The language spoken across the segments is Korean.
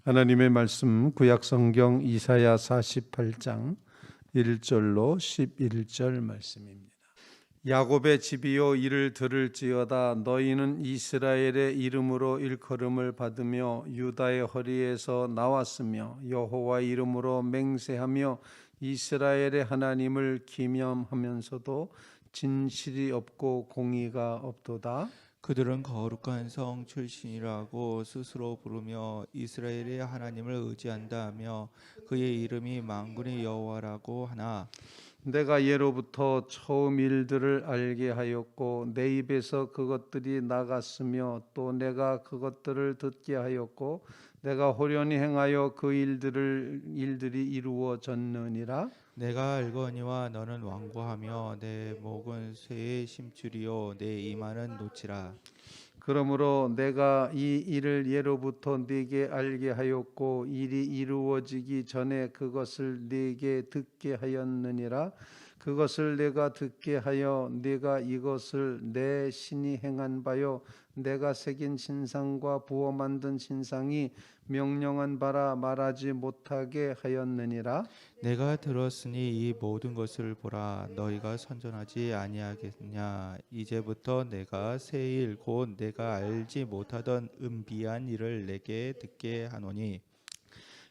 하나님의 말씀 구약성경 이사야 48장 1절로 11절 말씀입니다. 야곱의 집이여 이를 들을지어다. 너희는 이스라엘의 이름으로 일컬음을 받으며 유다의 허리에서 나왔으며 여호와 이름으로 맹세하며 이스라엘의 하나님을 기념하면서도 진실이 없고 공의가 없도다. 그들은 거룩한 성 출신이라고 스스로 부르며 이스라엘의 하나님을 의지한다 하며 그의 이름이 만군의 여호와라고 하나 내가 예로부터 처음 일들을 알게 하였고 내 입에서 그것들이 나갔으며 또 내가 그것들을 듣게 하였고 내가 호련히 행하여 그 일들이 이루어졌느니라. 내가 알거니와 너는 완고하며 내 목은 쇠의 심줄이요 내 이마는 노치라. 그러므로 내가 이 일을 예로부터 네게 알게 하였고 일이 이루어지기 전에 그것을 네게 듣게 하였느니라. 그것을 내가 듣게 하여 네가 이것을 내 신이 행한 바요 내가 새긴 신상과 부어 만든 신상이 명령한 바라 말하지 못하게 하였느니라. 내가 들었으니 이 모든 것을 보라. 너희가 선전하지 아니하겠냐. 이제부터 내가 새 일 곧 내가 알지 못하던 은비한 일을 내게 듣게 하노니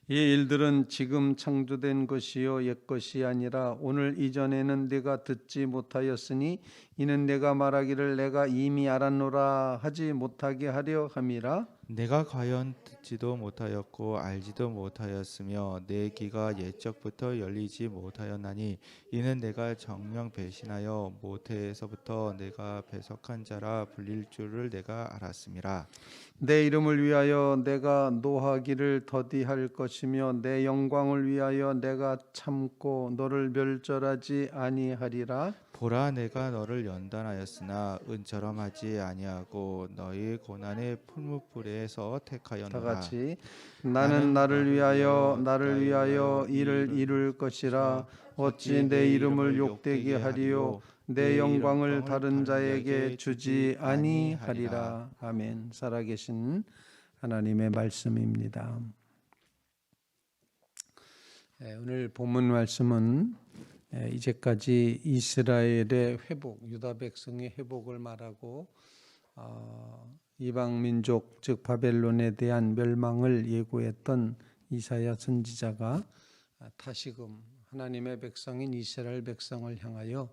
이 일들은 지금 창조된 것이요 옛 것이 아니라 오늘 이전에는 내가 듣지 못하였으니 이는 내가 말하기를 내가 이미 알았노라 하지 못하게 하려 함이라. 내가 과연 듣지도 못하였고 알지도 못하였으며 내 귀가 옛적부터 열리지 못하였나니 이는 내가 정녕 배신하여 모태에서부터 내가 배석한 자라 불릴 줄을 내가 알았음이라. 내 이름을 위하여 내가 노하기를 더디할 것이며 내 영광을 위하여 내가 참고 너를 멸절하지 아니하리라. 보라 내가 너를 연단하였으나 은처럼 하지 아니하고 너희 고난의 풀무불에서 다 택하였노라. 같이 나는 나를 위하여 이를 이룰 것이라. 어찌 내 이름을 욕되게 하리요 내 영광을 다른 자에게 주지 아니하리라. 아멘. 살아계신 하나님의 말씀입니다. 오늘 본문 말씀은 이제까지 이스라엘의 회복, 유다 백성의 회복을 말하고 이방 민족 즉 바벨론에 대한 멸망을 예고했던 이사야 선지자가 다시금 하나님의 백성인 이스라엘 백성을 향하여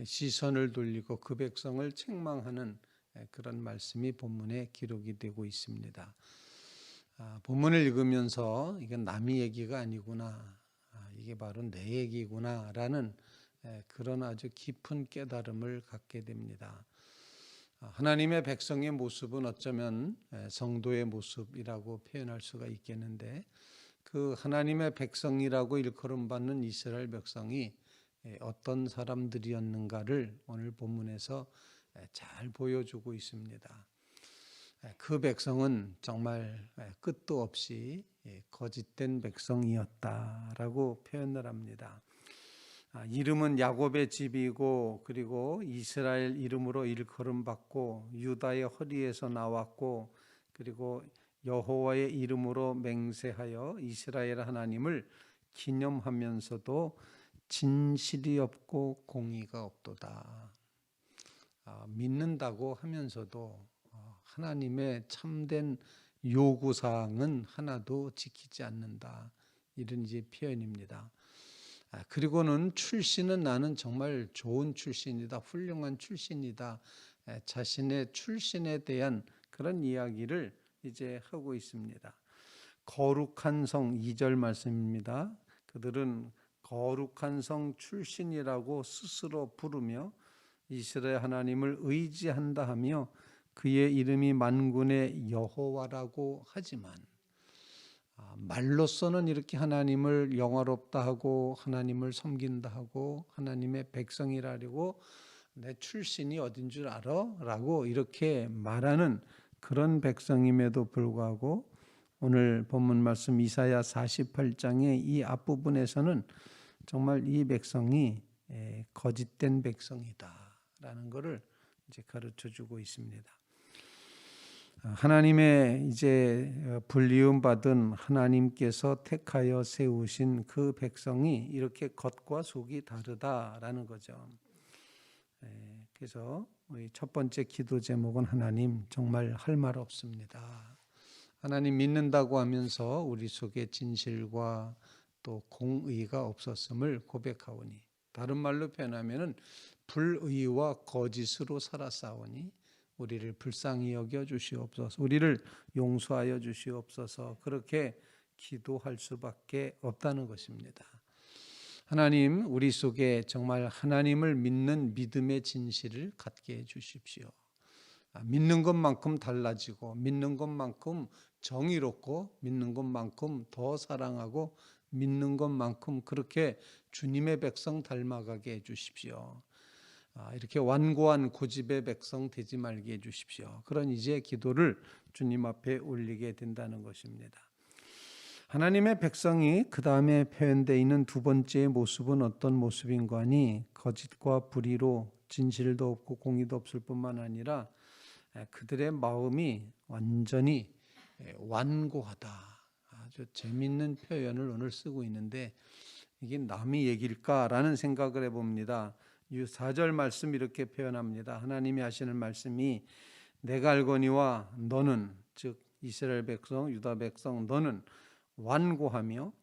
시선을 돌리고 그 백성을 책망하는 그런 말씀이 본문에 기록이 되고 있습니다. 본문을 읽으면서 이건 남의 얘기가 아니구나, 이게 바로 내 얘기구나라는 그런 아주 깊은 깨달음을 갖게 됩니다. 하나님의 백성의 모습은 어쩌면 성도의 모습이라고 표현할 수가 있겠는데 그 하나님의 백성이라고 일컬음받는 이스라엘 백성이 어떤 사람들이었는가를 오늘 본문에서 잘 보여주고 있습니다. 그 백성은 정말 끝도 없이 거짓된 백성이었다라고 표현을 합니다. 이름은 야곱의 집이고 그리고 이스라엘 이름으로 일컬음받고 유다의 허리에서 나왔고 그리고 여호와의 이름으로 맹세하여 이스라엘 하나님을 기념하면서도 진실이 없고 공의가 없도다. 믿는다고 하면서도 하나님의 참된 요구사항은 하나도 지키지 않는다. 이런 이제 표현입니다. 그리고는 출신은 나는 정말 좋은 출신이다, 훌륭한 출신이다. 자신의 출신에 대한 그런 이야기를 이제 하고 있습니다. 거룩한 성 2절 말씀입니다. 그들은 거룩한 성 출신이라고 스스로 부르며 이스라엘 하나님을 의지한다 하며 그의 이름이 만군의 여호와라고 하지만 말로서는 이렇게 하나님을 영화롭다 하고 하나님을 섬긴다 하고 하나님의 백성이라고 내 출신이 어딘 줄 알아? 라고 이렇게 말하는 그런 백성임에도 불구하고 오늘 본문 말씀 이사야 48장의 이 앞부분에서는 정말 이 백성이 거짓된 백성이다라는 것을 이제 가르쳐 주고 있습니다. 하나님의 이제 불리움 받은 하나님께서 택하여 세우신 그 백성이 이렇게 겉과 속이 다르다라는 거죠. 그래서 우리 첫 번째 기도 제목은 하나님 정말 할 말 없습니다. 하나님 믿는다고 하면서 우리 속에 진실과 또 공의가 없었음을 고백하오니, 다른 말로 표현하면은 불의와 거짓으로 살아싸우니 우리를 불쌍히 여겨 주시옵소서, 우리를 용서하여 주시옵소서, 그렇게 기도할 수밖에 없다는 것입니다. 하나님, 우리 속에 정말 하나님을 믿는 믿음의 진실을 갖게 해 주십시오. 믿는 것만큼 달라지고, 믿는 것만큼 정의롭고, 믿는 것만큼 더 사랑하고, 믿는 것만큼 그렇게 주님의 백성 닮아가게 해 주십시오. 이렇게 완고한 고집의 백성 되지 말게 해주십시오. 그런 이제 기도를 주님 앞에 올리게 된다는 것입니다. 하나님의 백성이 그 다음에 표현되어 있는 두 번째 모습은 어떤 모습인가 하니, 거짓과 불의로 진실도 없고 공의도 없을 뿐만 아니라 그들의 마음이 완전히 완고하다. 아주 재미있는 표현을 오늘 쓰고 있는데, 이게 남의 얘기일까라는 생각을 해봅니다. 4절 말씀 이렇게 표현합니다. 하나님이 하시는 말씀이, 내가 알거니와 너는, 즉 이스라엘 백성, 유다 백성, 너는 완고하며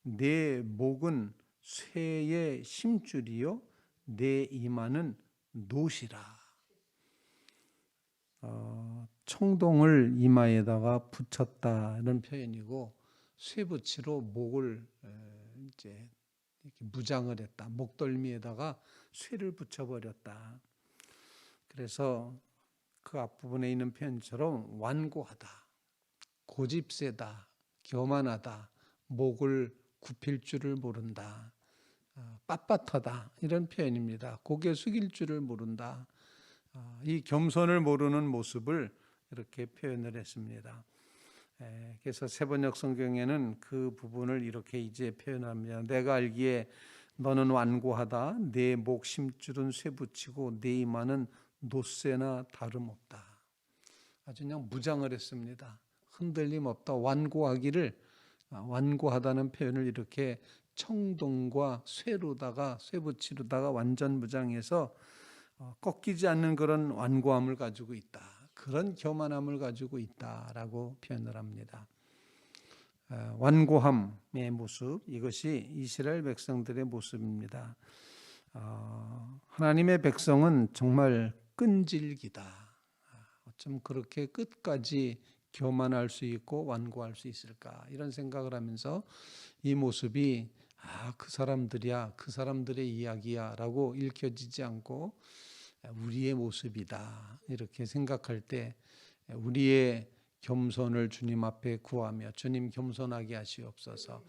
내 목은 쇠의 심줄이요 내 이마는 노시라. 청동을 이마에다가 붙였다 이런 표현이고, 쇠붙이로 목을 이제 이렇게 무장을 했다. 목덜미에다가 쇠를 붙여버렸다. 그래서 그 앞부분에 있는 표현처럼 완고하다, 고집세다, 교만하다, 목을 굽힐 줄을 모른다, 빳빳하다 이런 표현입니다. 고개 숙일 줄을 모른다. 이 겸손을 모르는 모습을 이렇게 표현을 했습니다. 그래서 세번역 성경에는 그 부분을 이렇게 이제 표현합니다. 내가 알기에 너는 완고하다. 내 목 심줄은 쇠붙이고 내 이마는 노쇠나 다름없다. 아주 그냥 무장을 했습니다. 흔들림 없다. 완고하다는 표현을 이렇게 청동과 쇠로다가 쇠붙이로다가 완전 무장해서 꺾이지 않는 그런 완고함을 가지고 있다. 그런 교만함을 가지고 있다라고 표현을 합니다. 완고함의 모습, 이것이 이스라엘 백성들의 모습입니다. 하나님의 백성은 정말 끈질기다. 어쩜 그렇게 끝까지 교만할 수 있고 완고할 수 있을까, 이런 생각을 하면서 이 모습이 그 사람들이야, 그 사람들의 이야기야 라고 읽혀지지 않고 우리의 모습이다 이렇게 생각할 때, 우리의 겸손을 주님 앞에 구하며, 주님 겸손하게 하시옵소서.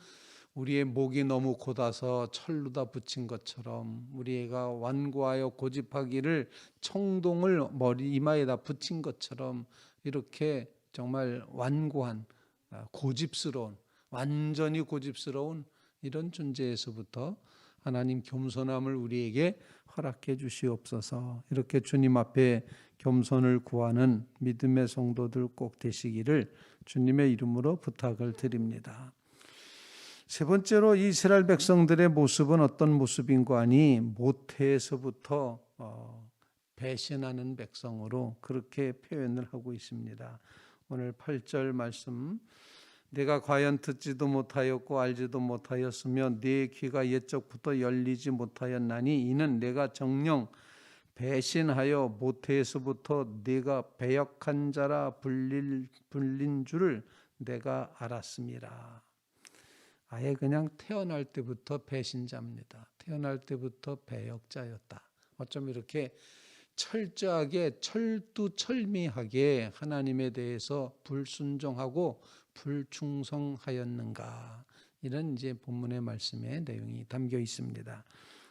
우리의 목이 너무 곧아서 철로다 붙인 것처럼, 우리가 완고하여 고집하기를 청동을 머리 이마에다 붙인 것처럼, 이렇게 정말 완고한, 고집스러운, 완전히 고집스러운 이런 존재에서부터 하나님 겸손함을 우리에게 허락해 주시옵소서. 이렇게 주님 앞에 겸손을 구하는 믿음의 성도들 꼭 되시기를 주님의 이름으로 부탁을 드립니다. 세 번째로 이스라엘 백성들의 모습은 어떤 모습인가 하니, 모태에서부터 배신하는 백성으로 그렇게 표현을 하고 있습니다. 오늘 8절 말씀, 내가 과연 듣지도 못하였고 알지도 못하였으며 내 귀가 옛적부터 열리지 못하였나니, 이는 내가 정녕 배신하여 모태에서부터 네가 배역한 자라 불린 줄을 내가 알았음이라. 아예 그냥 태어날 때부터 배신자입니다. 태어날 때부터 배역자였다. 어쩜 이렇게 철저하게 철두철미하게 하나님에 대해서 불순종하고 불충성하였는가, 이런 이제 본문의 말씀의 내용이 담겨 있습니다.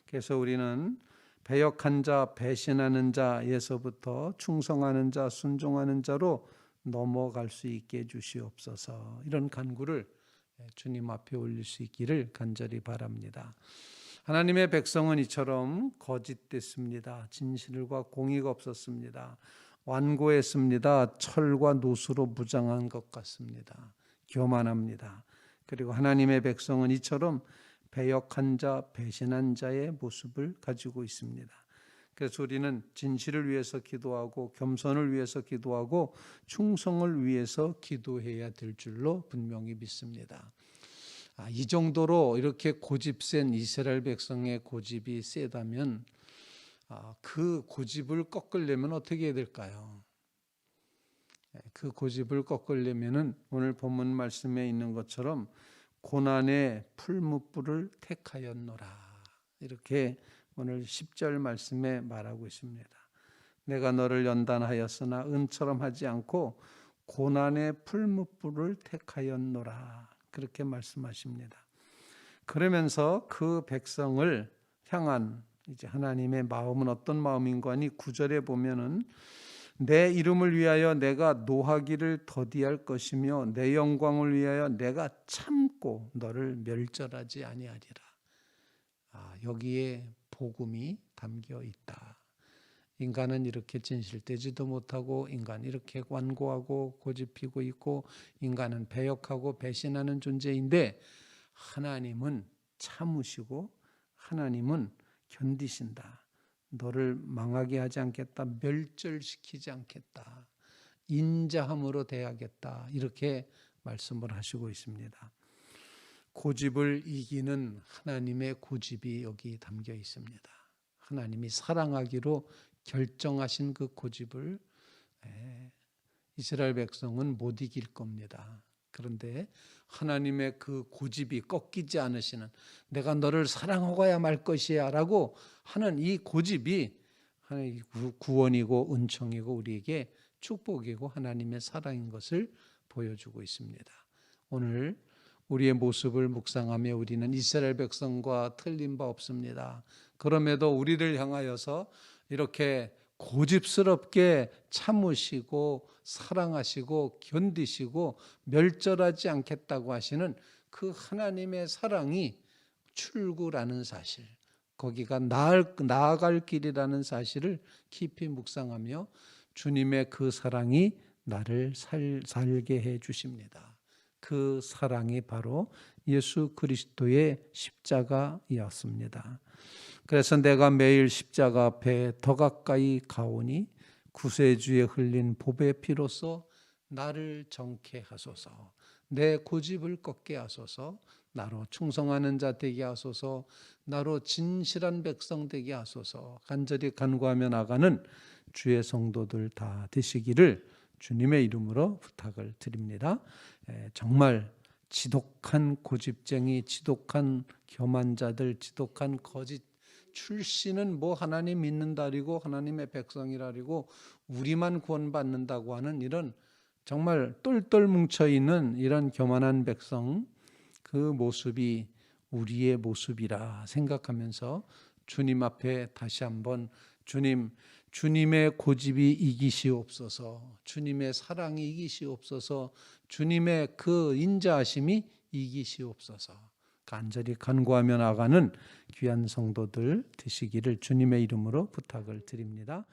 그래서 우리는 배역한 자, 배신하는 자에서부터 충성하는 자, 순종하는 자로 넘어갈 수 있게 해주시옵소서. 이런 간구를 주님 앞에 올릴 수 있기를 간절히 바랍니다. 하나님의 백성은 이처럼 거짓됐습니다. 진실과 공의가 없었습니다. 완고했습니다. 철과 노수로 무장한 것 같습니다. 교만합니다. 그리고 하나님의 백성은 이처럼 배역한 자, 배신한 자의 모습을 가지고 있습니다. 그래서 우리는 진실을 위해서 기도하고 겸손을 위해서 기도하고 충성을 위해서 기도해야 될 줄로 분명히 믿습니다. 이 정도로 이렇게 고집센 이스라엘 백성의 고집이 세다면 그 고집을 꺾으려면 어떻게 해야 될까요? 그 고집을 꺾으려면은 오늘 본문 말씀에 있는 것처럼 고난의 풀무불을 택하였노라. 이렇게 오늘 10절 말씀에 말하고 있습니다. 내가 너를 연단하였으나 은처럼 하지 않고 고난의 풀무불을 택하였노라. 그렇게 말씀하십니다. 그러면서 그 백성을 향한 이제 하나님의 마음은 어떤 마음인가 하니 9절에 보면은 내 이름을 위하여 내가 노하기를 더디할 것이며 내 영광을 위하여 내가 참고 너를 멸절하지 아니하리라. 여기에 복음이 담겨 있다. 인간은 이렇게 진실되지도 못하고 인간은 이렇게 완고하고 고집피고 있고 인간은 배역하고 배신하는 존재인데 하나님은 참으시고 하나님은 견디신다. 너를 망하게 하지 않겠다. 멸절시키지 않겠다. 인자함으로 대하겠다. 이렇게 말씀을 하시고 있습니다. 고집을 이기는 하나님의 고집이 여기 담겨 있습니다. 하나님이 사랑하기로 결정하신 그 고집을 이스라엘 백성은 못 이길 겁니다. 그런데 하나님의 그 고집이 꺾이지 않으시는 내가 너를 사랑하고야 말 것이야 라고 하는 이 고집이 하나님의 구원이고 은총이고 우리에게 축복이고 하나님의 사랑인 것을 보여주고 있습니다. 오늘 우리의 모습을 묵상하며 우리는 이스라엘 백성과 틀린 바 없습니다. 그럼에도 우리를 향하여서 이렇게 고집스럽게 참으시고 사랑하시고 견디시고 멸절하지 않겠다고 하시는 그 하나님의 사랑이 출구라는 사실, 거기가 나아갈 길이라는 사실을 깊이 묵상하며 주님의 그 사랑이 나를 살게 해 주십니다. 그 사랑이 바로 예수 그리스도의 십자가였습니다. 그래서 내가 매일 십자가 앞에 더 가까이 가오니 구세주에 흘린 보배 피로써 나를 정케 하소서. 내 고집을 꺾게 하소서. 나로 충성하는 자 되게 하소서. 나로 진실한 백성 되게 하소서. 간절히 간구하며 나가는 주의 성도들 다 되시기를 주님의 이름으로 부탁을 드립니다. 정말 지독한 고집쟁이, 지독한 교만자들, 지독한 거짓 출신은 뭐 하나님 믿는다리고 하나님의 백성이라리고 우리만 구원받는다고 하는 이런 정말 똘똘 뭉쳐있는 이런 교만한 백성, 그 모습이 우리의 모습이라 생각하면서 주님 앞에 다시 한번 주님의 고집이 이기시옵소서, 주님의 사랑이 이기시옵소서, 주님의 그 인자하심이 이기시옵소서 간절히 간구하며 나가는 귀한 성도들 되시기를 주님의 이름으로 부탁을 드립니다.